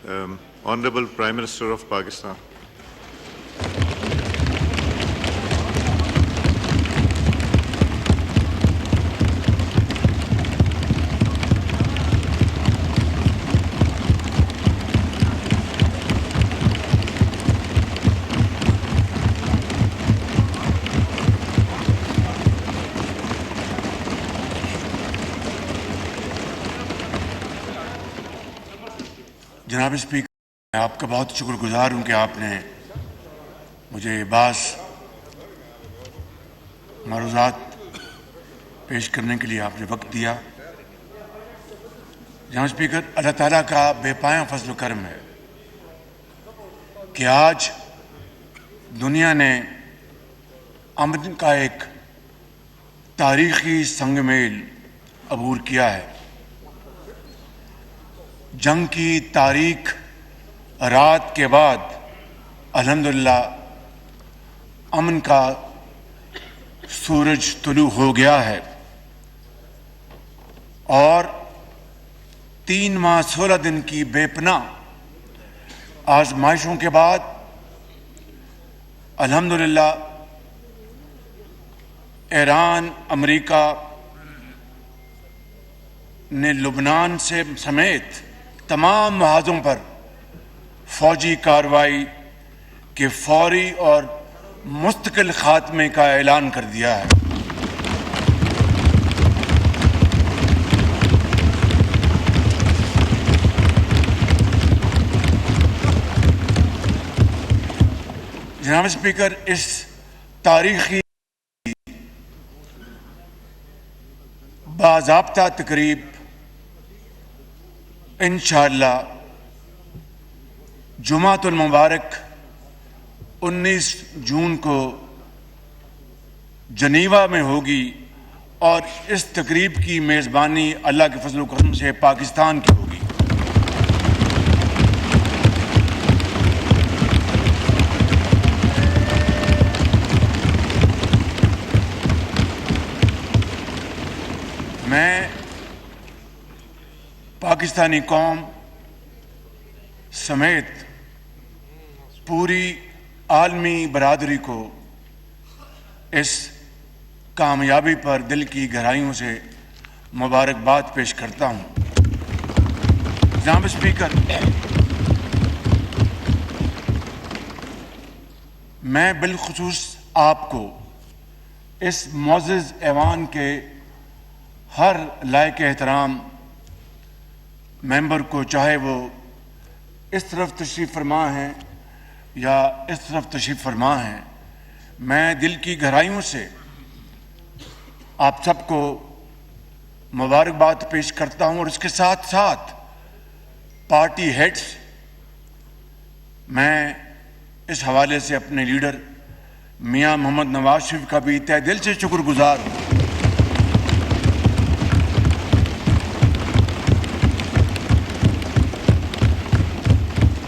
Honorable Prime Minister of Pakistan. جناب speaker, میں آپ کا بہت شکر گزار ہوں کہ آپ نے مجھے بعض معروضات پیش کرنے کے لیے آپ نے وقت دیا۔ جناب اسپیکر، اللہ تعالیٰ کا بے پایاں فضل و کرم ہے کہ آج دنیا نے امن کا ایک تاریخی سنگ میل عبور کیا ہے۔ جنگ کی تاریک رات کے بعد الحمدللہ امن کا سورج طلوع ہو گیا ہے، اور 3 ماہ 16 دن کی بے پناہ آزمائشوں کے بعد الحمدللہ ایران، امریکہ نے لبنان سے سمیت تمام محاذوں پر فوجی کارروائی کے فوری اور مستقل خاتمے کا اعلان کر دیا ہے۔ جناب اسپیکر، اس تاریخی باضابطہ تقریب انشاءاللہ جمعۃ المبارک 19 جون کو جنیوا میں ہوگی، اور اس تقریب کی میزبانی اللہ کے فضل و کرم سے پاکستان کی ہوگی۔ میں پاکستانی قوم سمیت پوری عالمی برادری کو اس کامیابی پر دل کی گہرائیوں سے مبارکباد پیش کرتا ہوں۔ جناب اسپیکر، میں بالخصوص آپ کو اس معزز ایوان کے ہر لائق احترام ممبر کو، چاہے وہ اس طرف تشریف فرما ہیں یا اس طرف تشریف فرما ہیں، میں دل کی گہرائیوں سے آپ سب کو مبارکباد پیش کرتا ہوں، اور اس کے ساتھ ساتھ پارٹی ہیڈز، میں اس حوالے سے اپنے لیڈر میاں محمد نواز شریف کا بھی تہ دل سے شکر گزار ہوں،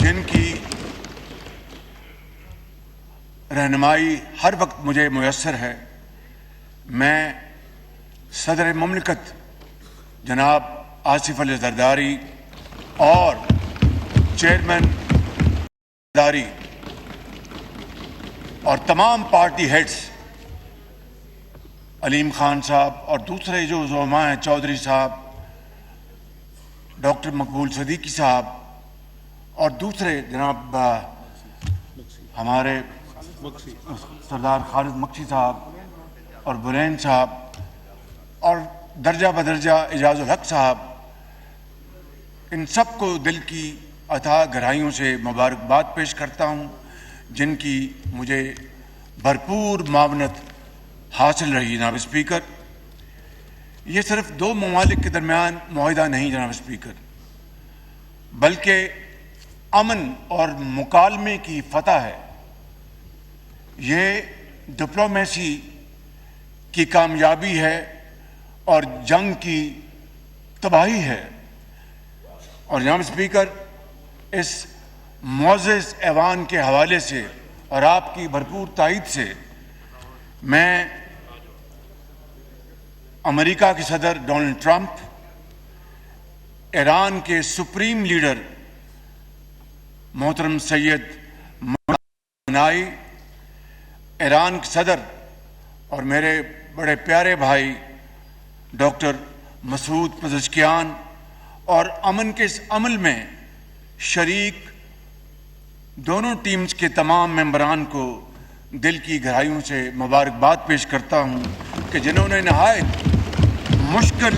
جن کی رہنمائی ہر وقت مجھے میسر ہے۔ میں صدر مملکت جناب آصف علی زرداری اور چیئرمین زرداری اور تمام پارٹی ہیڈز، علیم خان صاحب اور دوسرے جو زعماء ہیں، چودھری صاحب، ڈاکٹر مقبول صدیقی صاحب اور دوسرے جناب ہمارے سردار خالد مکسی صاحب اور برین صاحب اور درجہ بدرجہ اعجاز الحق صاحب، ان سب کو دل کی اتھاہ گہرائیوں سے مبارکباد پیش کرتا ہوں، جن کی مجھے بھرپور معاونت حاصل رہی۔ جناب اسپیکر، یہ صرف 2 ممالک کے درمیان معاہدہ نہیں جناب اسپیکر، بلکہ امن اور مکالمے کی فتح ہے۔ یہ ڈپلومیسی کی کامیابی ہے اور جنگ کی تباہی ہے۔ اور جناب اسپیکر، اس معزز ایوان کے حوالے سے اور آپ کی بھرپور تائید سے میں امریکہ کے صدر ڈونلڈ ٹرمپ، ایران کے سپریم لیڈر محترم سید منائی، ایران کے صدر اور میرے بڑے پیارے بھائی ڈاکٹر مسعود پزشکیان، اور امن کے اس عمل میں شریک دونوں ٹیمز کے تمام ممبران کو دل کی گہرائیوں سے مبارکباد پیش کرتا ہوں کہ جنہوں نے نہایت مشکل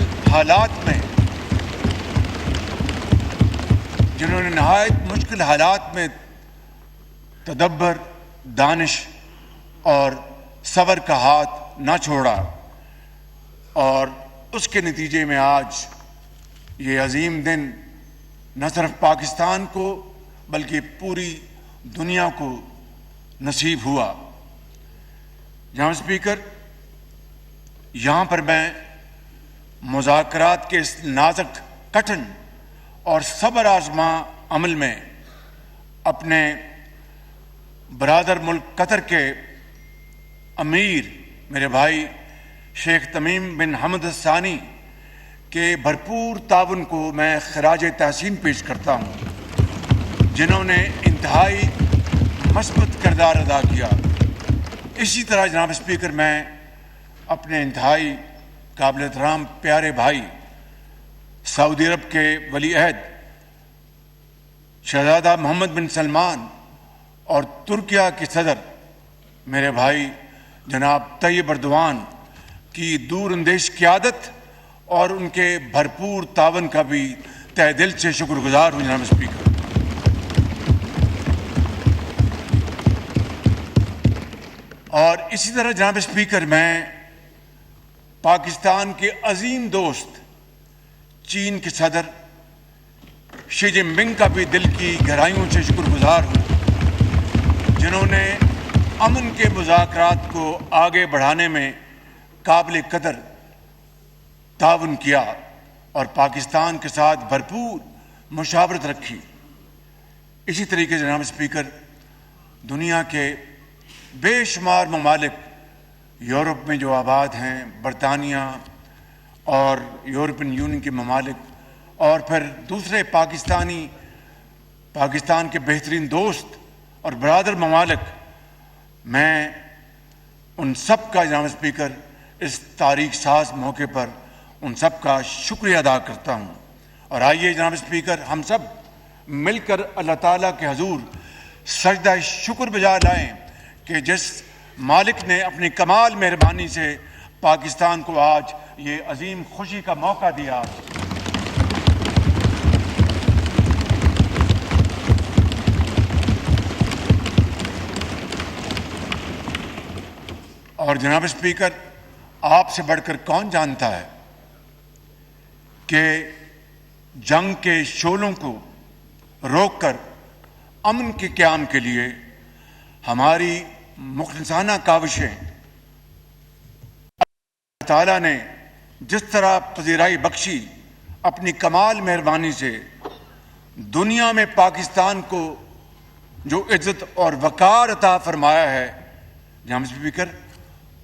حالات میں تدبر، دانش اور صبر کا ہاتھ نہ چھوڑا، اور اس کے نتیجے میں آج یہ عظیم دن نہ صرف پاکستان کو بلکہ پوری دنیا کو نصیب ہوا۔ جناب اسپیکر، یہاں پر میں مذاکرات کے اس نازک، کٹھن اور صبر آزما عمل میں اپنے برادر ملک قطر کے امیر میرے بھائی شیخ تمیم بن حمد الثانی کے بھرپور تعاون کو میں خراج تحسین پیش کرتا ہوں، جنہوں نے انتہائی مثبت کردار ادا کیا۔ اسی طرح جناب اسپیکر، میں اپنے انتہائی قابل احترام پیارے بھائی سعودی عرب کے ولی عہد شہزادہ محمد بن سلمان اور ترکیہ کے صدر میرے بھائی جناب طیب اردوان کی دور اندیش قیادت اور ان کے بھرپور تعاون کا بھی تہ دل سے شکر گزار ہوں جناب اسپیکر۔ اور اسی طرح جناب اسپیکر، میں پاکستان کے عظیم دوست چین کے صدر شی جن پنگ کا بھی دل کی گہرائیوں سے شکر گزار ہوں، جنہوں نے امن کے مذاکرات کو آگے بڑھانے میں قابل قدر تعاون کیا اور پاکستان کے ساتھ بھرپور مشاورت رکھی۔ اسی طریقے سے جناب اسپیکر، دنیا کے بے شمار ممالک یورپ میں جو آباد ہیں، برطانیہ اور یورپین یونین کے ممالک، اور پھر دوسرے پاکستان کے بہترین دوست اور برادر ممالک، میں ان سب کا جناب اسپیکر اس تاریخ ساز موقع پر ان سب کا شکریہ ادا کرتا ہوں۔ اور آئیے جناب اسپیکر، ہم سب مل کر اللہ تعالیٰ کے حضور سجدہ شکر بجا لائیں کہ جس مالک نے اپنی کمال مہربانی سے پاکستان کو آج یہ عظیم خوشی کا موقع دیا۔ اور جناب اسپیکر، آپ سے بڑھ کر کون جانتا ہے کہ جنگ کے شعلوں کو روک کر امن کے قیام کے لیے ہماری مخلصانہ کاوشیں اللہ تعالیٰ نے جس طرح پذیرائی بخشی، اپنی کمال مہربانی سے دنیا میں پاکستان کو جو عزت اور وقار عطا فرمایا ہے، جناب اسپیکر،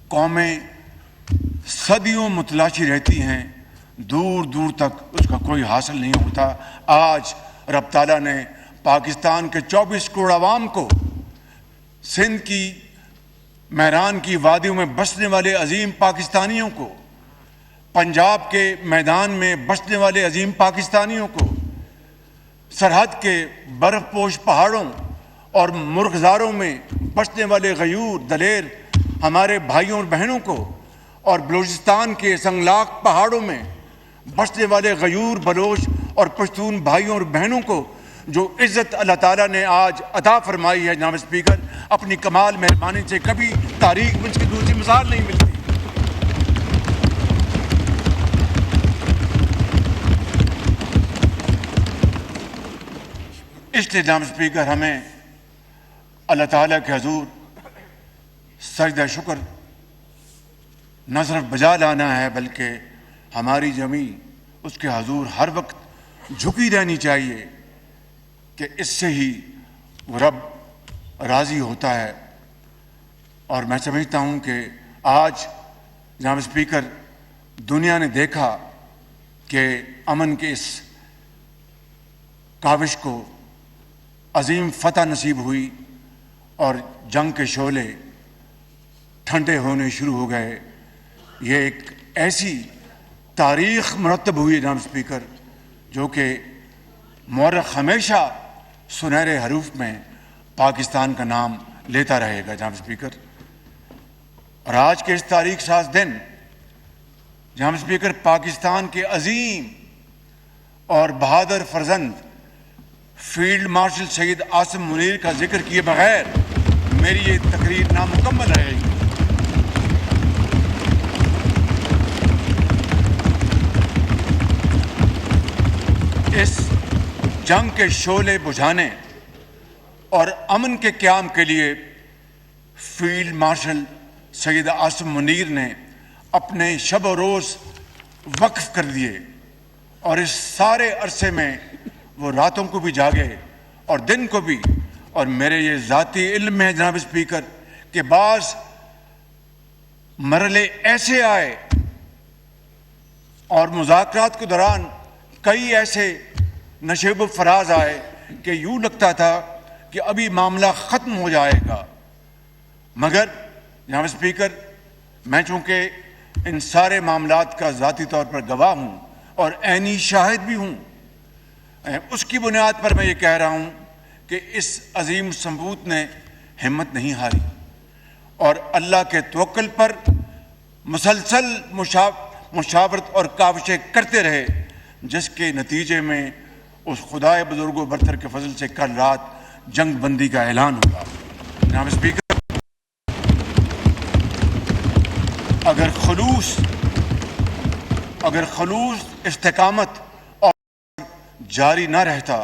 قومیں صدیوں متلاشی رہتی ہیں، دور دور تک اس کا کوئی حاصل نہیں ہوتا۔ آج رب تعالیٰ نے پاکستان کے 24 کروڑ عوام کو، سندھ کی میران کی وادیوں میں بسنے والے عظیم پاکستانیوں کو، پنجاب کے میدان میں بسنے والے عظیم پاکستانیوں کو، سرحد کے برف پوش پہاڑوں اور مرغزاروں میں بسنے والے غیور دلیر ہمارے بھائیوں اور بہنوں کو، اور بلوچستان کے سنگلاق پہاڑوں میں بسنے والے غیور بلوچ اور پشتون بھائیوں اور بہنوں کو جو عزت اللہ تعالیٰ نے آج عطا فرمائی ہے، جناب اسپیکر، اپنی کمال مہربانی سے کبھی تاریخ میں اس کی دوسری مثال نہیں ملتی۔ اس لیے جناب اسپیکر، ہمیں اللہ تعالیٰ کے حضور سجدہ شکر نہ صرف بجا لانا ہے، بلکہ ہماری جمی اس کے حضور ہر وقت جھکی رہنی چاہیے کہ اس سے ہی وہ رب راضی ہوتا ہے۔ اور میں سمجھتا ہوں کہ آج جناب اسپیکر، دنیا نے دیکھا کہ امن کے اس کاوش کو عظیم فتح نصیب ہوئی اور جنگ کے شعلے ٹھنڈے ہونے شروع ہو گئے. یہ ایک ایسی تاریخ مرتب ہوئی جناب اسپیکر جو کہ مورخ ہمیشہ سنہرے حروف میں پاکستان کا نام لیتا رہے گا جناب اسپیکر. اور آج کے اس تاریخ ساز دن جناب اسپیکر پاکستان کے عظیم اور بہادر فرزند فیلڈ مارشل سید عاصم منیر کا ذکر کیے بغیر میری یہ تقریر نامکمل رہے گی. اس جنگ کے شعلے بجھانے اور امن کے قیام کے لیے فیلڈ مارشل سید عاصم منیر نے اپنے شب و روز وقف کر دیے اور اس سارے عرصے میں وہ راتوں کو بھی جاگے اور دن کو بھی. اور میرے یہ ذاتی علم ہے جناب اسپیکر کہ بعض مرحلے ایسے آئے اور مذاکرات کے دوران کئی ایسے نشیب و فراز آئے کہ یوں لگتا تھا کہ ابھی معاملہ ختم ہو جائے گا. مگر جناب اسپیکر میں چونکہ ان سارے معاملات کا ذاتی طور پر گواہ ہوں اور عینی شاہد بھی ہوں، اس کی بنیاد پر میں یہ کہہ رہا ہوں کہ اس عظیم ثبوت نے ہمت نہیں ہاری اور اللہ کے توکل پر مسلسل مشاورت اور کاوشیں کرتے رہے، جس کے نتیجے میں اس خدائے بزرگ و برتر کے فضل سے کل رات جنگ بندی کا اعلان ہوا. جناب اسپیکر اگر خلوص استقامت اور جاری نہ رہتا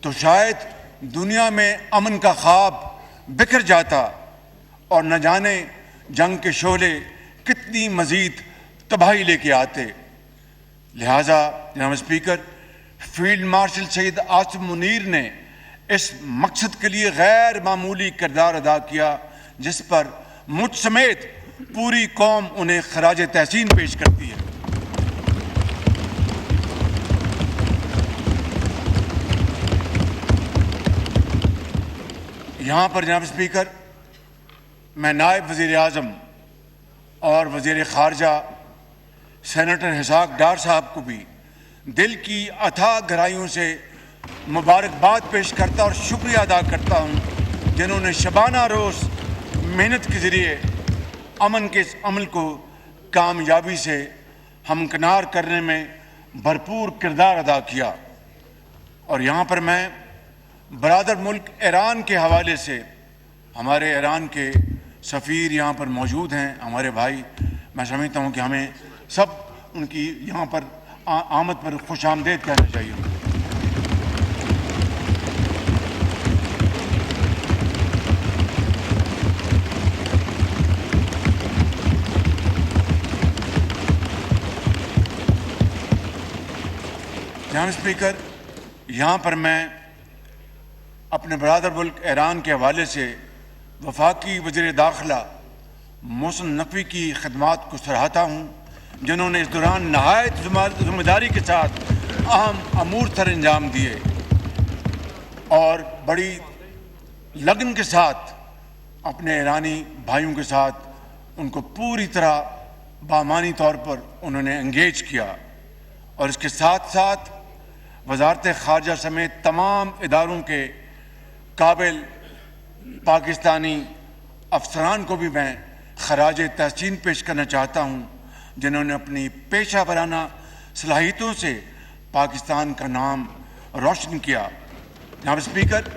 تو شاید دنیا میں امن کا خواب بکھر جاتا اور نہ جانے جنگ کے شعلے کتنی مزید تباہی لے کے آتے. لہٰذا جناب speaker field marshal Syed Asim Munir نے اس مقصد کے لیے غیر معمولی کردار ادا کیا جس پر مجھ سمیت پوری قوم انہیں خراج تحسین پیش کرتی ہے. یہاں پر جناب اسپیکر میں نائب وزیر اعظم اور وزیر خارجہ سینیٹر اسحاق ڈار صاحب کو بھی دل کی اتھاہ گہرائیوں سے مبارکباد پیش کرتا اور شکریہ ادا کرتا ہوں جنہوں نے شبانہ روز محنت کے ذریعے امن کے اس عمل کو کامیابی سے ہمکنار کرنے میں بھرپور کردار ادا کیا. اور یہاں پر میں برادر ملک ایران کے حوالے سے ہمارے ایران کے سفیر یہاں پر موجود ہیں، ہمارے بھائی، میں سمجھتا ہوں کہ ہمیں سب ان کی یہاں پر آمد پر خوش آمدید کہنا چاہیے. جناب اسپیکر یہاں پر میں اپنے برادر ملک ایران کے حوالے سے وفاقی وزیر داخلہ محسن نقوی کی خدمات کو سراہتا ہوں جنہوں نے اس دوران نہایت ذمہ داری کے ساتھ اہم امور سر انجام دیے اور بڑی لگن کے ساتھ اپنے ایرانی بھائیوں کے ساتھ ان کو پوری طرح بامانی طور پر انہوں نے انگیج کیا. اور اس کے ساتھ ساتھ وزارت خارجہ سمیت تمام اداروں کے قابل پاکستانی افسران کو بھی میں خراج تحسین پیش کرنا چاہتا ہوں جنہوں نے اپنی پیشہ ورانہ صلاحیتوں سے پاکستان کا نام روشن کیا. جناب اسپیکر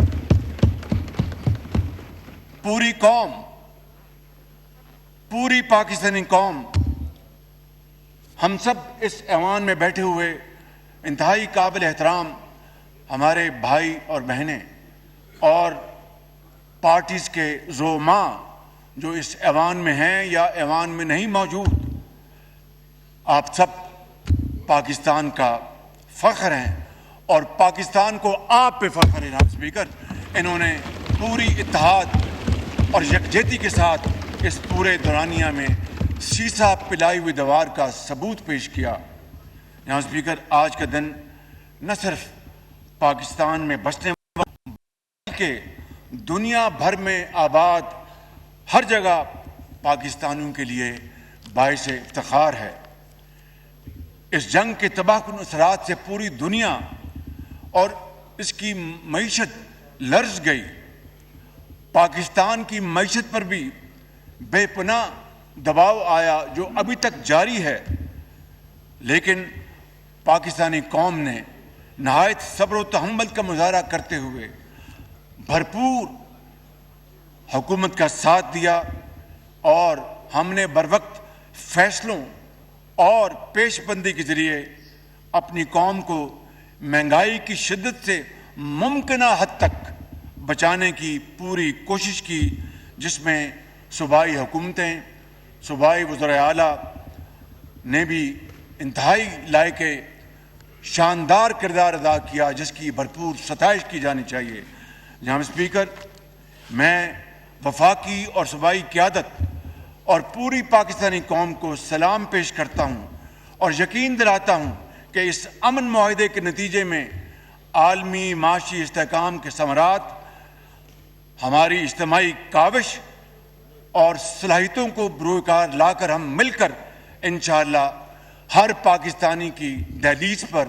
پوری قوم، پوری پاکستانی قوم، ہم سب اس ایوان میں بیٹھے ہوئے انتہائی قابل احترام ہمارے بھائی اور بہنیں اور پارٹیز کے زعماء جو اس ایوان میں ہیں یا ایوان میں نہیں موجود، آپ سب پاکستان کا فخر ہیں اور پاکستان کو آپ پہ فخر ہے. جناب اسپیکر انہوں نے پوری اتحاد اور یکجہتی کے ساتھ اس پورے دورانیہ میں سیسا پلائی ہوئی دیوار کا ثبوت پیش کیا. جناب اسپیکر آج کا دن نہ صرف پاکستان میں بسنے کہ دنیا بھر میں آباد ہر جگہ پاکستانیوں کے لیے باعث افتخار ہے۔ اس جنگ کے تباہ کن اثرات سے پوری دنیا اور اس کی معیشت لرز گئی۔ پاکستان کی معیشت پر بھی بے پناہ دباؤ آیا جو ابھی تک جاری ہے، لیکن پاکستانی قوم نے نہایت صبر و تحمل کا مظاہرہ کرتے ہوئے بھرپور حکومت کا ساتھ دیا، اور ہم نے بروقت فیصلوں اور پیش بندی کے ذریعے اپنی قوم کو مہنگائی کی شدت سے ممکنہ حد تک بچانے کی پوری کوشش کی، جس میں صوبائی حکومتیں، صوبائی وزرائے اعلیٰ نے بھی انتہائی لائق شاندار کردار ادا کیا، جس کی بھرپور ستائش کی جانی چاہیے۔ جناب اسپیکر، میں وفاقی اور صوبائی قیادت اور پوری پاکستانی قوم کو سلام پیش کرتا ہوں اور یقین دلاتا ہوں کہ اس امن معاہدے کے نتیجے میں عالمی معاشی استحکام کے ثمرات ہماری اجتماعی کاوش اور صلاحیتوں کو بروئے کار لا کر ہم مل کر انشاءاللہ ہر پاکستانی کی دہلیز پر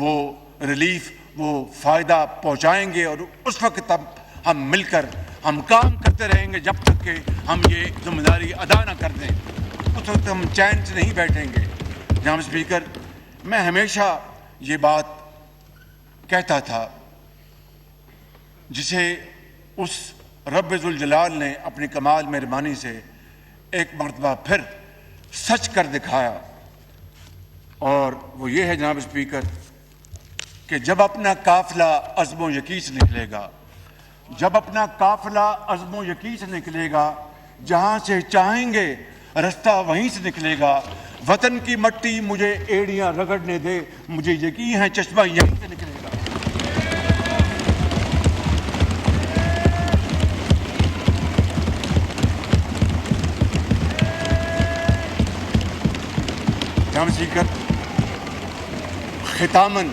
وہ ریلیف، وہ فائدہ پہنچائیں گے، اور اس وقت تک ہم مل کر ہم کام کرتے رہیں گے جب تک کہ ہم یہ ذمہ داری ادا نہ کر دیں۔ اس وقت ہم چین سے نہیں بیٹھیں گے۔ جناب اسپیکر، میں ہمیشہ یہ بات کہتا تھا جسے اس رب ذوالجلال نے اپنی کمال مہربانی سے ایک مرتبہ پھر سچ کر دکھایا، اور وہ یہ ہے جناب اسپیکر کہ جب اپنا قافلہ عزم و یقین سے نکلے گا، جب اپنا قافلہ عزم و یقین سے نکلے گا، جہاں سے چاہیں گے رستہ وہیں سے نکلے گا۔ وطن کی مٹی مجھے ایڑیاں رگڑنے دے، مجھے یقین ہے چشمہ یہیں سے نکلے گا۔ جناب اسپیکر، ختاماً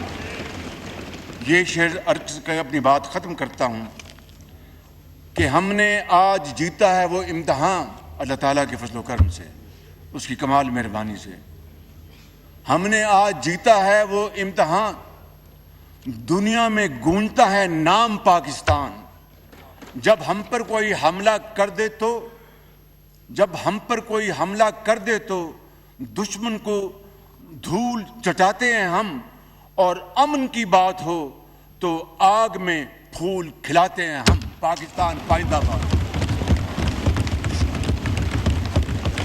یہ شعر عرض کر اپنی بات ختم کرتا ہوں کہ ہم نے آج جیتا ہے وہ امتحان اللہ تعالیٰ کے فضل و کرم سے، اس کی کمال مہربانی سے۔ ہم نے آج جیتا ہے وہ امتحان، دنیا میں گونجتا ہے نام پاکستان۔ جب ہم پر کوئی حملہ کر دے تو دشمن کو دھول چٹاتے ہیں ہم، اور امن کی بات ہو تو آگ میں پھول کھلاتے ہیں ہم۔ پاکستان پائندہ باد۔